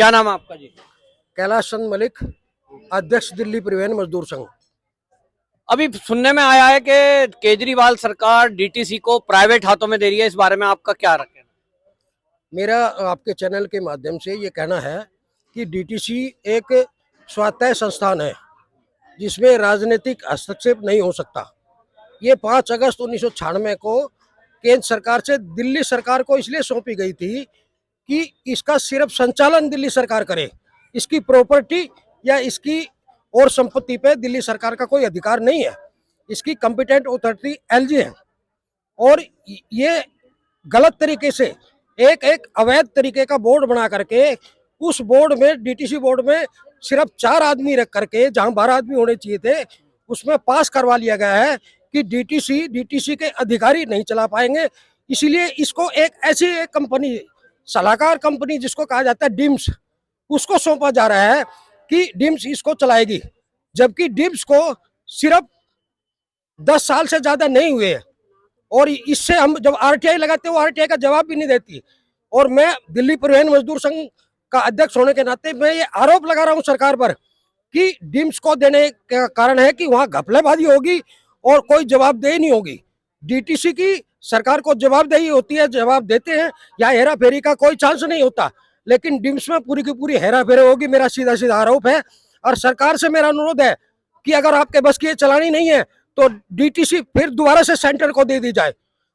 क्या नाम है आपका जी? कैलाश चंद मलिक, अध्यक्ष दिल्ली परिवहन मजदूर संघ। अभी सुनने में आया है कि केजरीवाल सरकार डीटीसी को प्राइवेट हाथों में दे रही है, इस बारे में आपका क्या कहना है? मेरा आपके चैनल के माध्यम से ये कहना है कि डीटीसी एक स्वायत्त संस्थान है जिसमें राजनीतिक हस्तक्षेप नहीं हो सकता। ये 5 अगस्त 1996 को केंद्र सरकार से दिल्ली सरकार को इसलिए सौंपी गई थी कि इसका सिर्फ संचालन दिल्ली सरकार करे। इसकी प्रॉपर्टी या इसकी और संपत्ति पे दिल्ली सरकार का कोई अधिकार नहीं है। इसकी कॉम्पिटेंट अथॉरिटी एलजी है और ये गलत तरीके से एक अवैध तरीके का बोर्ड बना करके उस बोर्ड में डीटीसी बोर्ड में सिर्फ 4 आदमी रख करके जहां 12 आदमी होने चाहिए थे उसमें पास करवा लिया गया है कि डीटीसी के अधिकारी नहीं चला पाएंगे। इसीलिए इसको एक ऐसी एक कंपनी, सलाहकार कंपनी जिसको कहा जाता है डिम्स, उसको सौंपा जा रहा है कि डिम्स इसको चलाएगी, जबकि डिम्स को सिर्फ 10 साल से ज्यादा नहीं हुए हैं। और इससे हम जब आरटीआई लगाते हैं वो आरटीआई का जवाब भी नहीं देती। और मैं दिल्ली परिवहन मजदूर संघ का अध्यक्ष होने के नाते मैं ये आरोप लगा रहा हूं सरकार पर कि डिम्स को देने का कारण है कि वहां घपलेबाजी होगी और कोई जवाबदेही नहीं होगी। डीटीसी की सरकार को जवाबदेही होती है, जवाब देते हैं, या हेरा फेरी का कोई चांस नहीं होता, लेकिन डिम्स में पूरी की पूरी हेरा फेरी होगी। मेरा सीधा सीधा आरोप है और सरकार से मेरा अनुरोध है कि अगर आपके बस की ये चलानी नहीं है तो डीटीसी फिर दोबारा से सेंटर को दे दी जाए।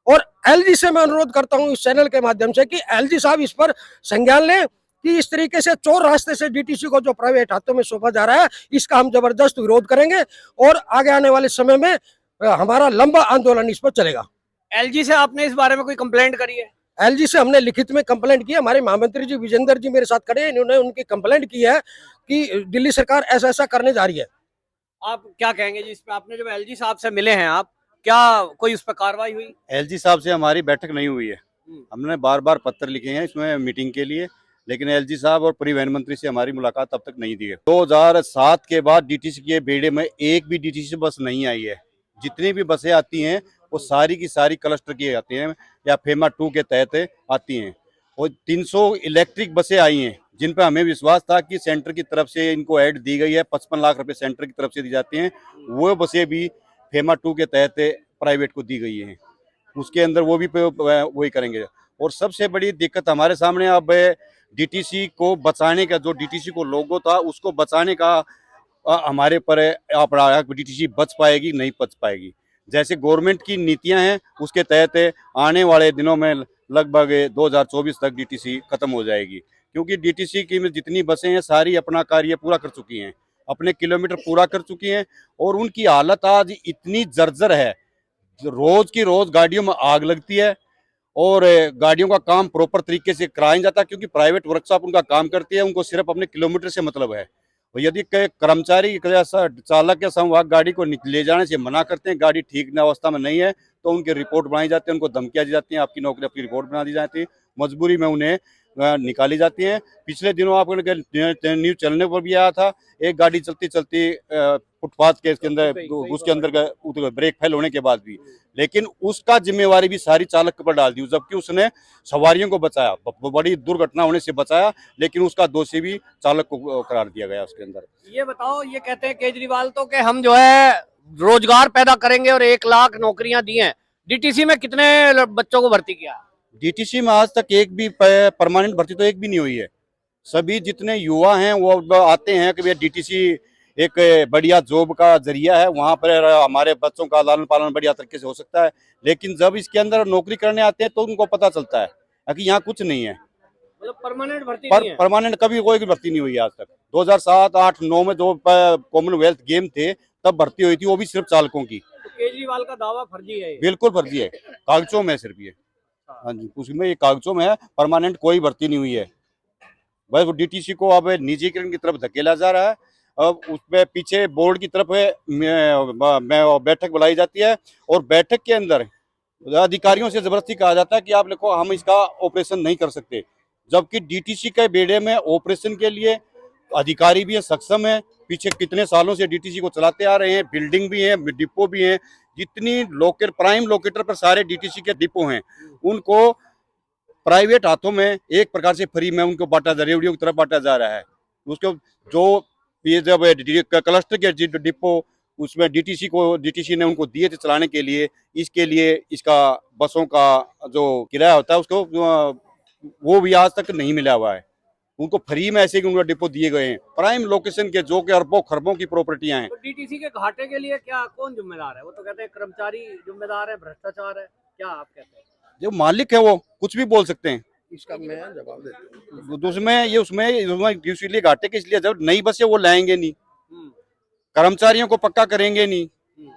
और एलजी से मैं अनुरोध करता हूं इस चैनल के माध्यम से कि एलजी साहब इस पर संज्ञान लें कि इस तरीके से चोर रास्ते से डीटीसी को जो प्राइवेट हाथों में सौंपा जा रहा है इसका हम जबरदस्त विरोध करेंगे और आगे आने वाले समय में हमारा लंबा आंदोलन इस पर चलेगा। एलजी से आपने इस बारे में कोई कंप्लेंट करी है? एलजी से हमने लिखित में कंप्लेंट की है। हमारे महामंत्री जी विजेंद्र जी मेरे साथ खड़े हैं, इन्होंने उनकी कंप्लेंट की है कि दिल्ली सरकार ऐसा ऐसा करने जा रही है। आप क्या कहेंगे जी इस पे? आपने जब एलजी साहब से मिले हैं आप, क्या कोई उस पर कार्रवाई हुई? एलजी साहब से हमारी बैठक नहीं हुई है। हमने बार बार पत्र लिखे हैं इसमें मीटिंग के लिए, लेकिन एलजी साहब और परिवहन मंत्री से हमारी मुलाकात तब तक नहीं दी है। 2007 के बाद डीटीसी के बेड़े में एक भी डीटीसी बस नहीं आई है। जितनी भी बसें आती हैं वो सारी की सारी क्लस्टर की आती हैं या फेमा 2 के तहत आती हैं। और 300 इलेक्ट्रिक बसें आई हैं जिन पर हमें विश्वास था कि सेंटर की तरफ से इनको ऐड दी गई है, 55 लाख रुपए सेंटर की तरफ से दी जाती हैं। वो बसें भी फेमा 2 के तहत प्राइवेट को दी गई हैं, उसके अंदर वो भी वही करेंगे। और सबसे बड़ी दिक्कत हमारे सामने अब डीटीसी को बचाने का, जो डीटीसी को लोगो था उसको बचाने का हमारे पर डीटीसी बच पाएगी नहीं बच पाएगी। जैसे गवर्नमेंट की नीतियां हैं उसके तहत आने वाले दिनों में लगभग 2024 तक डीटीसी खत्म हो जाएगी, क्योंकि डीटीसी की में जितनी बसें हैं सारी अपना कार्य पूरा कर चुकी हैं, अपने किलोमीटर पूरा कर चुकी हैं और उनकी हालत आज इतनी जर्जर है, रोज की रोज गाड़ियों में आग लगती है और गाड़ियों का काम प्रॉपर तरीके से कराया नहीं जाता, क्योंकि प्राइवेट वर्कशॉप उनका काम करती है, उनको सिर्फ अपने किलोमीटर से मतलब है। और यदि कर्मचारी चालक या संवाहक गाड़ी को ले जाने से मना करते हैं, गाड़ी ठीक अवस्था में नहीं है, तो उनकी रिपोर्ट बनाई जाती है, उनको धमकियां दी जाती हैं, आपकी नौकरी आपकी रिपोर्ट बना दी जाती है, मजबूरी में उन्हें निकाली जाती हैं। पिछले दिनों आप न्यूज चलने पर भी आया था, एक गाड़ी चलती चलती फुटपाथ के इसके अंदर उसके अंदर ब्रेक फेल होने के बाद भी, लेकिन उसका जिम्मेवारी भी सारी चालक पर डाल दी, जबकि उसने सवारियों को बचाया, बड़ी दुर्घटना होने से बचाया, लेकिन उसका दोषी भी चालक को करार दिया गया उसके अंदर। ये बताओ, ये कहते हैं केजरीवाल तो कि हम जो है रोजगार पैदा करेंगे और 1 लाख नौकरियां दी हैं। डीटीसी में कितने बच्चों को भर्ती किया? डीटीसी में आज तक एक भी परमानेंट भर्ती तो एक भी नहीं हुई है। सभी जितने युवा हैं वो आते हैं कि भैया डीटीसी एक बढ़िया जॉब का जरिया है, वहाँ पर हमारे बच्चों का लालन पालन बढ़िया तरीके से हो सकता है, लेकिन जब इसके अंदर नौकरी करने आते हैं तो उनको पता चलता है कि यहाँ कुछ नहीं है। मतलब परमानेंट भर्ती नहीं है? परमानेंट कभी कोई भी भर्ती नहीं हुई आज तक। 2007, 8, 9 में जो कॉमनवेल्थ गेम थे तब भर्ती हुई थी, वो भी सिर्फ चालकों की। तो केजरीवाल का दावा फर्जी है? बिल्कुल फर्जी है, कागजों में सिर्फ ये। हाँ जी, उसमें ये कागजों में है, परमानेंट कोई भर्ती नहीं हुई है। बस डीटीसी को अब निजीकरण की तरफ धकेला जा रहा है। अब उसमें पीछे बोर्ड की तरफ बैठक बुलाई जाती है और बैठक के अंदर अधिकारियों से जबरदस्ती कहा जाता है कि आप देखो हम इसका ऑपरेशन नहीं कर सकते, जबकि डीटीसी के बेड़े में ऑपरेशन के लिए अधिकारी भी है, सक्षम है। पीछे कितने सालों से डीटीसी को चलाते आ रहे हैं, बिल्डिंग भी है, डिपो भी है, जितनी प्राइम लोकेटर पर सारे डीटीसी के डिपो हैं, उनको प्राइवेट हाथों में एक प्रकार से फ्री में उनको बांटा जा रेडियो की तरफ बांटा जा रहा है। उसको जो ये जब क्लस्टर के डिपो उसमें डीटीसी ने उनको दिए थे चलाने के लिए, इसके लिए इसका बसों का जो किराया होता है उसको वो भी आज तक नहीं मिला हुआ है। उनको फ्री में ऐसे उनको डिपो दिए गए हैं प्राइम लोकेशन के, जो कि अरबों खरबों की प्रॉपर्टियां हैं। तो डीटीसी के घाटे के लिए क्या कौन जिम्मेदार है? वो तो कहते हैं कर्मचारी जिम्मेदार है, भ्रष्टाचार है, क्या आप कहते हैं? जो मालिक है वो कुछ भी बोल सकते हैं। इसका मैं जवाब देता हूँ। उसमें इसलिए घाटे के, इसलिए जब नई बसें वो लाएंगे नहीं, हम्म, कर्मचारियों को पक्का करेंगे नहीं, हम्म,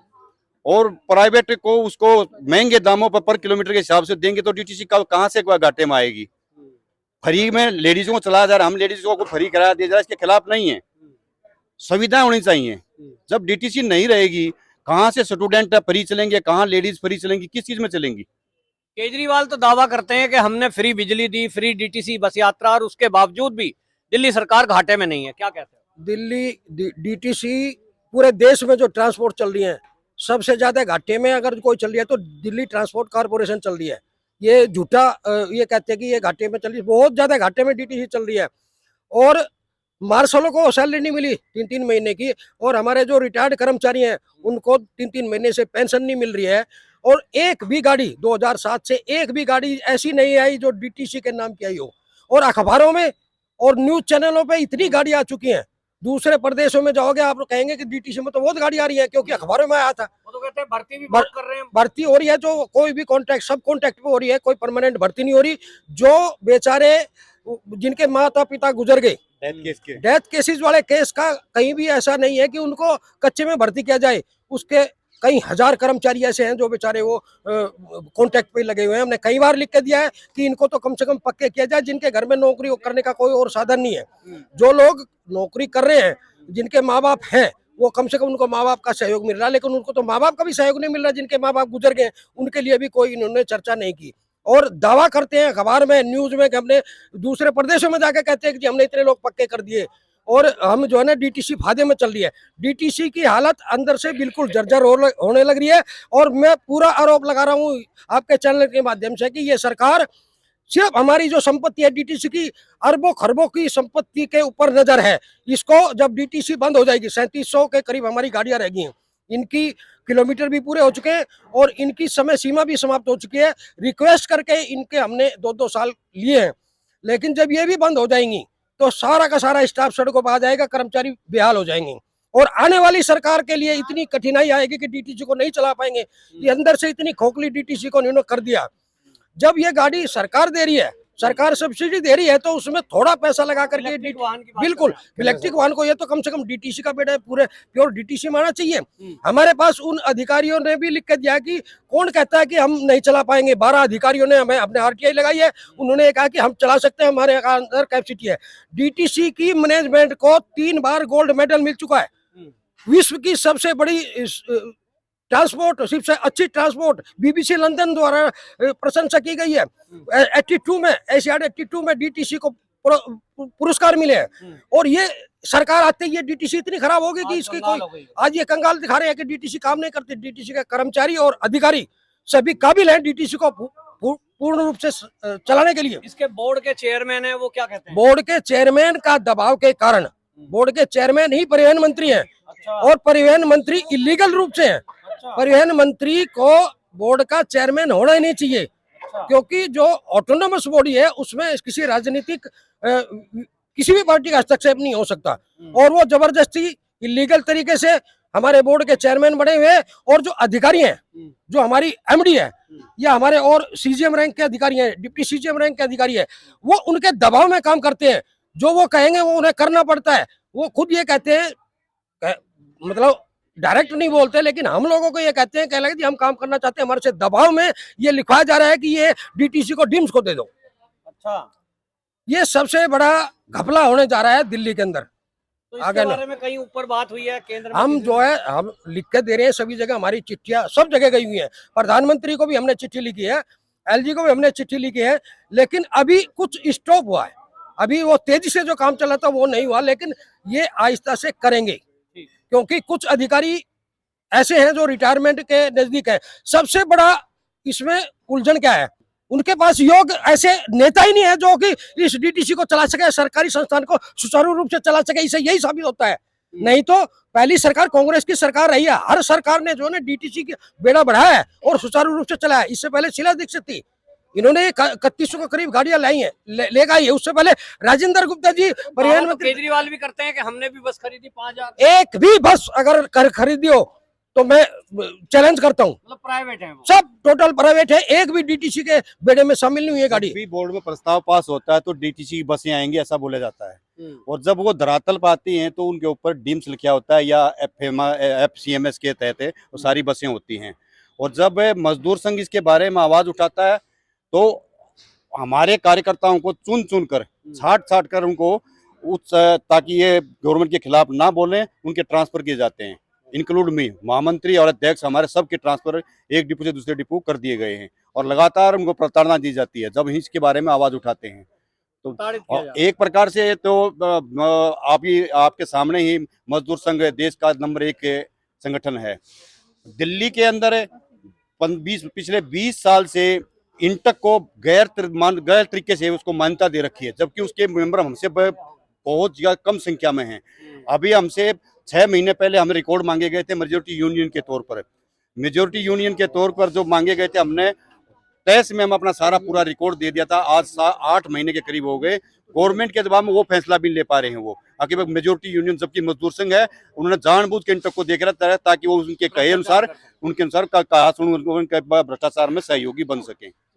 और प्राइवेट को उसको महंगे दामों पर किलोमीटर के हिसाब से देंगे, तो डीटीसी कहाँ से घाटे में आएगी। हम्म, फ्री में लेडीजों को चलाया जा रहा है, हम लेडीजों को फ्री करा दिया जा रहा है, इसके खिलाफ नहीं है। सुविधाएं होनी चाहिए। जब डीटीसी नहीं रहेगी, कहाँ से स्टूडेंट फ्री चलेंगे, कहाँ लेडीज फ्री चलेंगी, किस चीज में चलेंगी। केजरीवाल तो दावा करते हैं कि हमने फ्री बिजली दी, फ्री डीटीसी बस यात्रा, और उसके बावजूद भी दिल्ली सरकार घाटे में नहीं है, क्या कहते हैं? दिल्ली डीटीसी पूरे देश में जो ट्रांसपोर्ट चल रही है, सबसे ज्यादा घाटे में अगर कोई चल रही है तो दिल्ली ट्रांसपोर्ट कॉर्पोरेशन चल रही है। ये झूठा ये कहते हैं कि ये घाटे में चल रही है, बहुत ज्यादा घाटे में डीटीसी चल रही है। और मार्शलों को सैलरी नहीं मिली 3-3 महीने की, और हमारे जो रिटायर्ड कर्मचारी हैं उनको 3-3 महीने से पेंशन नहीं मिल रही है। और एक भी गाड़ी 2007 से एक भी गाड़ी ऐसी नहीं आई जो डीटीसी के नाम की आई हो। और अखबारों में और न्यूज चैनलों पे इतनी गाड़ी आ चुकी हैं, दूसरे प्रदेशों में जाओगे आप लोग कहेंगे कि डीटीसी में तो बहुत गाड़ी आ रही है, क्योंकि अखबारों में आया था। वो तो कहते हैं भर्ती भी बहुत कर रहे हैं। भर्ती हो रही है, जो कोई भी कॉन्ट्रैक्ट सब कॉन्ट्रैक्ट पे हो रही है, कोई परमानेंट भर्ती नहीं हो रही। जो बेचारे जिनके माता पिता गुजर गए, डेथ केसेस वाले केस का कहीं भी ऐसा नहीं है कि उनको कच्चे में भर्ती किया जाए। उसके कई हजार कर्मचारी ऐसे हैं जो बेचारे वो कॉन्ट्रैक्ट पे लगे हुए हैं। हमने कई बार लिख के दिया है कि इनको तो कम से कम पक्के किया जाए, जिनके घर में नौकरी करने का कोई और साधन नहीं है। जो लोग नौकरी कर रहे हैं, जिनके माँ बाप हैं, वो कम से कम उनको माँ बाप का सहयोग मिल रहा है, लेकिन उनको तो माँ बाप का भी सहयोग नहीं मिल रहा। जिनके माँ बाप गुजर गए उनके लिए भी कोई इन्होंने चर्चा नहीं की। और दावा करते हैं अखबार में, न्यूज में, कि हमने दूसरे प्रदेशों में जाकर कहते हैं कि हमने इतने लोग पक्के कर दिए, और हम जो है ना डीटीसी फायदे में चल रही है। डीटीसी की हालत अंदर से बिल्कुल जर्जर होने लग रही है। और मैं पूरा आरोप लगा रहा हूँ आपके चैनल के माध्यम से कि ये सरकार सिर्फ हमारी जो संपत्ति है डीटीसी की, अरबों खरबों की संपत्ति के ऊपर नजर है। इसको जब डीटीसी बंद हो जाएगी, 3700 के करीब हमारी गाड़ियां रह गई हैं, इनकी किलोमीटर भी पूरे हो चुके हैं और इनकी समय सीमा भी समाप्त हो चुकी है। रिक्वेस्ट करके इनके हमने 2-2 साल लिए हैं, लेकिन जब ये भी बंद हो जाएंगी तो सारा का सारा स्टाफ सड़कों पर आ जाएगा, कर्मचारी बेहाल हो जाएंगे। और आने वाली सरकार के लिए इतनी कठिनाई आएगी कि डीटीसी को नहीं चला पाएंगे। ये अंदर से इतनी खोखली डीटीसी को इन्होंने कर दिया। जब ये गाड़ी सरकार दे रही है, सरकार सब्सिडी दे रही है, तो उसमें थोड़ा पैसा लगा करके बिल्कुल इलेक्ट्रिक वाहन को, ये तो कम से कम डीटीसी का बेटा पूरे प्योर डीटीसी माना चाहिए। हमारे पास उन अधिकारियों ने भी लिख के दिया कि कौन कहता है कि हम नहीं चला पाएंगे। 12 अधिकारियों ने हमें अपने आरटीआई लगाई है, उन्होंने कहा कि हम चला सकते हैं, हमारे अंदर कैपेसिटी है। डीटीसी की मैनेजमेंट को 3 बार गोल्ड मेडल मिल चुका है। विश्व की सबसे बड़ी ट्रांसपोर्ट, सबसे अच्छी ट्रांसपोर्ट बीबीसी लंदन द्वारा प्रशंसा की गई है। 82 में, एशियाड 82 में डीटीसी को पुरस्कार मिले हैं। और ये सरकार आते ही ये डीटीसी इतनी खराब होगी कि इसकी कोई, आज ये कंगाल दिखा रहे हैं कि डीटीसी काम नहीं करते। डीटीसी के कर्मचारी और अधिकारी सभी काबिल हैं डीटीसी को पूर्ण रूप से चलाने के लिए। इसके बोर्ड के चेयरमैन है, वो क्या कहते हैं? बोर्ड के चेयरमैन का दबाव के कारण, बोर्ड के चेयरमैन ही परिवहन मंत्री हैं। अच्छा। और परिवहन मंत्री इलीगल रूप से हैं। परिवहन मंत्री को बोर्ड का चेयरमैन होना ही नहीं चाहिए। क्योंकि जो ऑटोनोमस बॉडी है उसमें किसी राजनीतिक किसी भी पार्टी का हस्तक्षेप नहीं हो सकता। और वो जबरदस्ती इलीगल तरीके से हमारे बोर्ड के चेयरमैन बने हुए हैं। और जो अधिकारी हैं, जो हमारी एमडी है या हमारे और सीजीएम रैंक के अधिकारी हैं, डिप्टी सीजीएम रैंक के अधिकारी है, वो उनके दबाव में काम करते हैं। जो वो कहेंगे वो उन्हें करना पड़ता है। वो खुद ये कहते हैं, मतलब डायरेक्ट नहीं बोलते, लेकिन हम लोगों को ये कहते हैं, कह लगे कि हम काम करना चाहते हैं, हमारे से दबाव में ये लिखवाया जा रहा है कि ये डीटीसी को डिम्स को दे दो। अच्छा, ये सबसे बड़ा घपला होने जा रहा है दिल्ली के अंदर। तो इसके बारे में कहीं ऊपर बात हुई है केंद्र में? हम जो है हम लिख के दे रहे हैं सभी जगह, हमारी चिट्ठियां सब जगह गई हुई है। प्रधानमंत्री को भी हमने चिट्ठी लिखी है, एलजी को भी हमने चिट्ठी लिखी है, लेकिन अभी कुछ स्टॉप हुआ है। अभी वो तेजी से जो काम चला था वो नहीं हुआ, लेकिन ये आहिस्ता से करेंगे। क्योंकि कुछ अधिकारी ऐसे हैं जो रिटायरमेंट के नजदीक है। सबसे बड़ा इसमें उलझन क्या है, उनके पास योग्य ऐसे नेता ही नहीं है जो कि इस डीटीसी को चला सके, सरकारी संस्थान को सुचारू रूप से चला सके। इसे यही साबित होता है। नहीं तो पहली सरकार कांग्रेस की सरकार रही है, हर सरकार ने जो है ना डीटीसी की बेड़ा बढ़ाया है और सुचारू रूप से चलाया। इससे पहले शीला दीक्षित थी, इन्होंने 3100 के करीब गाड़ियां लाई हैं, लेकर आई है। उससे पहले राजेंद्र गुप्ता जी परिवहन तो मंत्री। केजरीवाल भी करते हैं कि हमने भी बस खरीदी 5000, एक भी बस अगर खरीदी हो तो मैं चैलेंज करता हूँ, मतलब प्राइवेट है वो। सब टोटल प्राइवेट है, एक भी डीटीसी के बेड़े में शामिल नहीं हुई है गाड़ी। जब भी बोर्ड में प्रस्ताव पास होता है तो डीटीसी की बसें आएंगी ऐसा बोला जाता है, और जब वो धरातल पर आती हैं तो उनके ऊपर डीम्स लिखा होता है या FCMS के तहत वो सारी बसें होती हैं। और जब मजदूर संघ इसके बारे में आवाज उठाता है तो हमारे कार्यकर्ताओं को चुन चुन कर छाट कर उनको ताकि ये गवर्नमेंट के खिलाफ ना बोलें, उनके ट्रांसफर किए जाते हैं। इंक्लूड मी, महामंत्री और अध्यक्ष हमारे सबके ट्रांसफर एक डिपो से दूसरे डिपो कर दिए गए हैं, और लगातार उनको प्रताड़ना दी जाती है जब इसके बारे में आवाज उठाते हैं। तो और एक प्रकार से तो आपके सामने ही मजदूर संघ देश का नंबर 1 संगठन है। दिल्ली के अंदर पिछले 20 साल से इंटक को गैर तरीके से उसको मान्यता दे रखी है, जबकि उसके मेंबर हमसे बहुत कम संख्या में हैं। अभी हमसे 6 महीने पहले हमें रिकॉर्ड मांगे गए थे मेजोरिटी यूनियन के तौर पर। मेजोरिटी यूनियन के तौर पर जो मांगे गए थे, हमने तहस में हम अपना सारा पूरा रिकॉर्ड दे दिया था। आज 8 महीने के करीब हो गए, गवर्नमेंट के दबाव में वो फैसला भी ले पा रहे हैं। वो आखिर मेजोरिटी यूनियन जबकि मजदूर संघ है, उन्होंने जानबूझ के इंटक को देख रहा था ताकि वो उनके कहे अनुसार उनके अनुसार भ्रष्टाचार में सहयोगी बन सके।